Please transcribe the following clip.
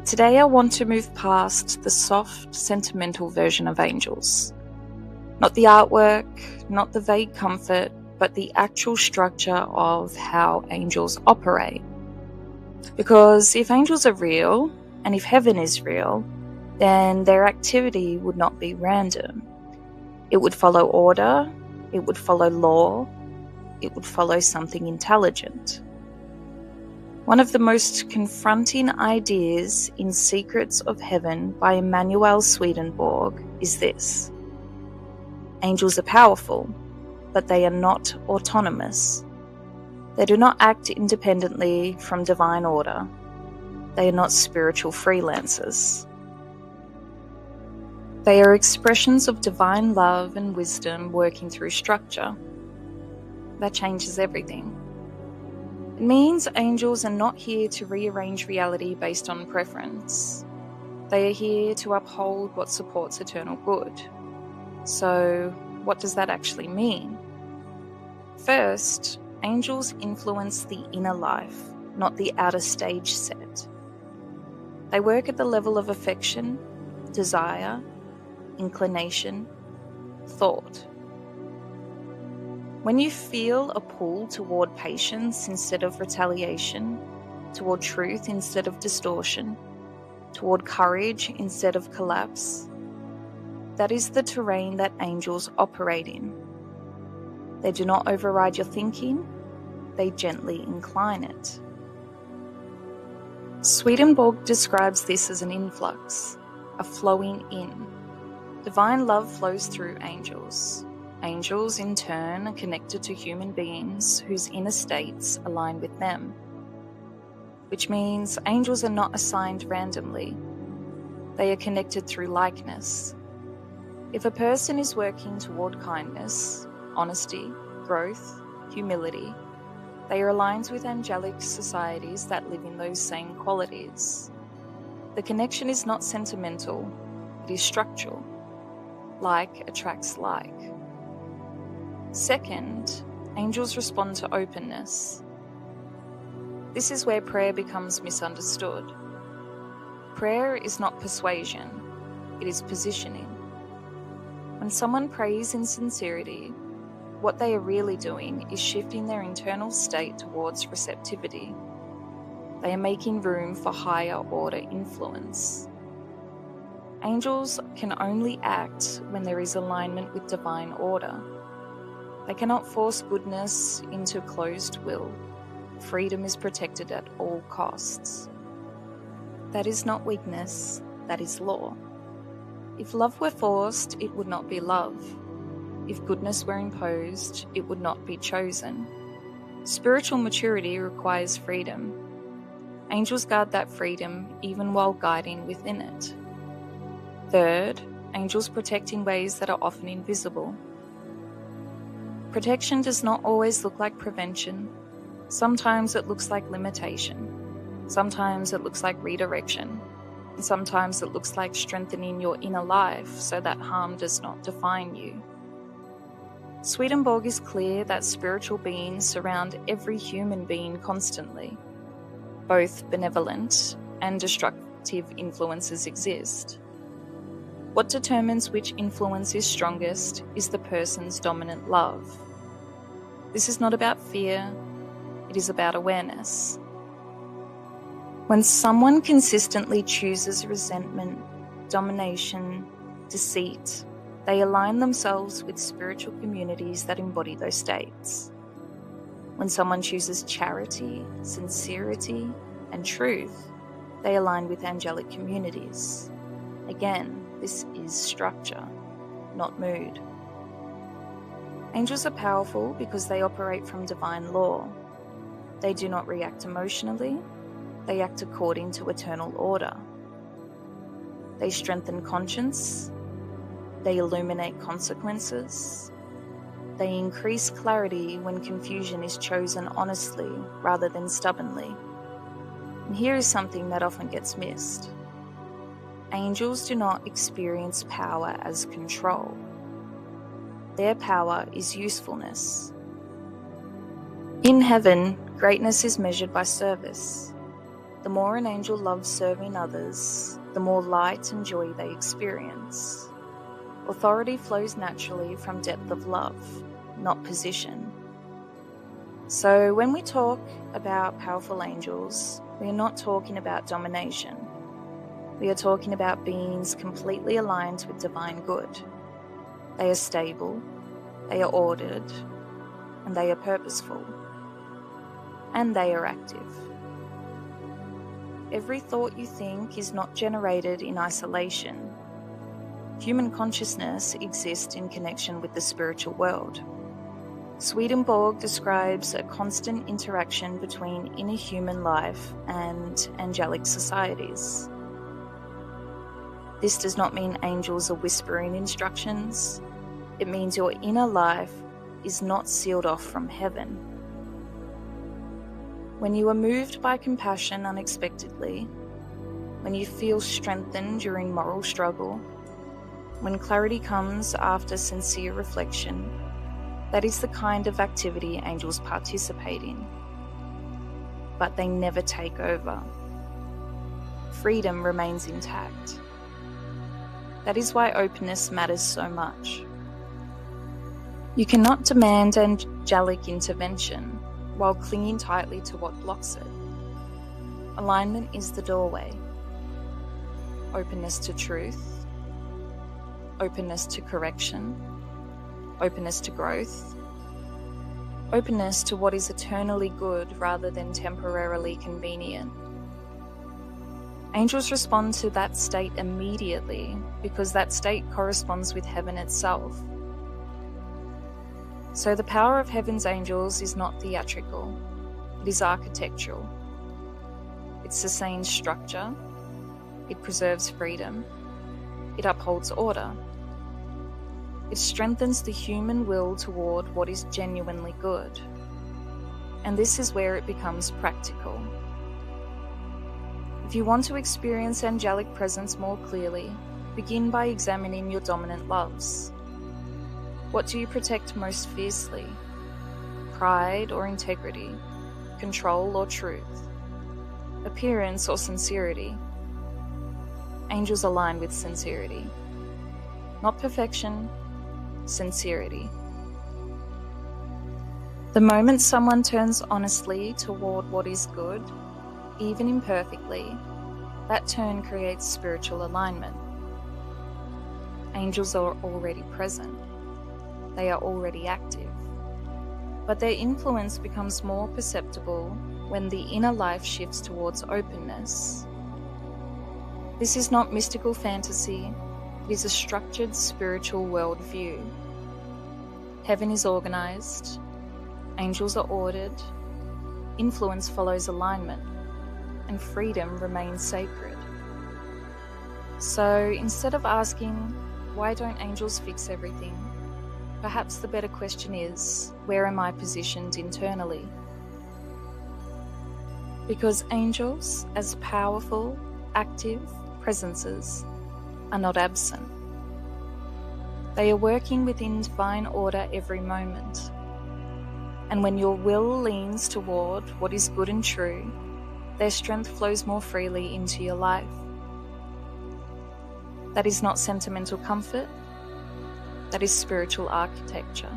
Today I want to move past the soft, sentimental version of angels. Not the artwork, not the vague comfort, but the actual structure of how angels operate. Because if angels are real, and if heaven is real, then their activity would not be random. It would follow order, it would follow law, it would follow something intelligent. One of the most confronting ideas in Secrets of Heaven by Emanuel Swedenborg is this. Angels are powerful, but they are not autonomous. They do not act independently from divine order. They are not spiritual freelancers. They are expressions of divine love and wisdom working through structure. That changes everything. It means angels are not here to rearrange reality based on preference. They are here to uphold what supports eternal good. So, what does that actually mean? First, angels influence the inner life, not the outer stage set. They work at the level of affection, desire, inclination, thought. When you feel a pull toward patience instead of retaliation, toward truth instead of distortion, toward courage instead of collapse, that is the terrain that angels operate in. They do not override your thinking, they gently incline it. Swedenborg describes this as an influx, a flowing in. Divine love flows through angels. Angels, in turn, are connected to human beings whose inner states align with them. Which means angels are not assigned randomly. They are connected through likeness. If a person is working toward kindness, honesty, growth, humility, they are aligned with angelic societies that live in those same qualities. The connection is not sentimental, it is structural. Like attracts like. Second, angels respond to openness. This is where prayer becomes misunderstood. Prayer is not persuasion, it is positioning. When someone prays in sincerity, what they are really doing is shifting their internal state towards receptivity. They are making room for higher order influence. Angels can only act when there is alignment with divine order. They cannot force goodness into closed will. Freedom is protected at all costs. That is not weakness, that is law. If love were forced, it would not be love. If goodness were imposed, it would not be chosen. Spiritual maturity requires freedom. Angels guard that freedom even while guiding within it. Third, angels protect in ways that are often invisible. Protection does not always look like prevention. Sometimes it looks like limitation. Sometimes it looks like redirection. And sometimes it looks like strengthening your inner life so that harm does not define you. Swedenborg is clear that spiritual beings surround every human being constantly. Both benevolent and destructive influences exist. What determines which influence is strongest is the person's dominant love. This is not about fear, it is about awareness. When someone consistently chooses resentment, domination, deceit, they align themselves with spiritual communities that embody those states. When someone chooses charity, sincerity, and truth, they align with angelic communities. Again, this is structure, not mood. Angels are powerful because they operate from divine law. They do not react emotionally, they act according to eternal order. They strengthen conscience, they illuminate consequences, they increase clarity when confusion is chosen honestly rather than stubbornly. And here is something that often gets missed. Angels do not experience power as control. Their power is usefulness. In heaven, greatness is measured by service. The more an angel loves serving others, the more light and joy they experience. Authority flows naturally from depth of love, not position. So when we talk about powerful angels, we are not talking about domination. We are talking about beings completely aligned with divine good. They are stable, they are ordered, and they are purposeful. And they are active. Every thought you think is not generated in isolation. Human consciousness exists in connection with the spiritual world. Swedenborg describes a constant interaction between inner human life and angelic societies. This does not mean angels are whispering instructions. It means your inner life is not sealed off from heaven. When you are moved by compassion unexpectedly, when you feel strengthened during moral struggle, when clarity comes after sincere reflection, that is the kind of activity angels participate in. But they never take over. Freedom remains intact. That is why openness matters so much. You cannot demand angelic intervention while clinging tightly to what blocks it. Alignment is the doorway. Openness to truth, openness to correction, openness to growth, openness to what is eternally good rather than temporarily convenient. Angels respond to that state immediately because that state corresponds with heaven itself. So the power of heaven's angels is not theatrical, it is architectural. It sustains structure, it preserves freedom, it upholds order. It strengthens the human will toward what is genuinely good. And this is where it becomes practical. If you want to experience angelic presence more clearly, begin by examining your dominant loves. What do you protect most fiercely? Pride or integrity? Control or truth? Appearance or sincerity? Angels align with sincerity. Not perfection, sincerity. The moment someone turns honestly toward what is good, even imperfectly, that turn creates spiritual alignment. Angels are already present. They are already active. But their influence becomes more perceptible when the inner life shifts towards openness. This is not mystical fantasy, it is a structured spiritual worldview. Heaven is organized, angels are ordered, influence follows alignment, and freedom remains sacred. So instead of asking, why don't angels fix everything? Perhaps the better question is, where am I positioned internally? Because angels, as powerful, active presences, are not absent. They are working within divine order every moment. And when your will leans toward what is good and true, their strength flows more freely into your life. That is not sentimental comfort, that is spiritual architecture.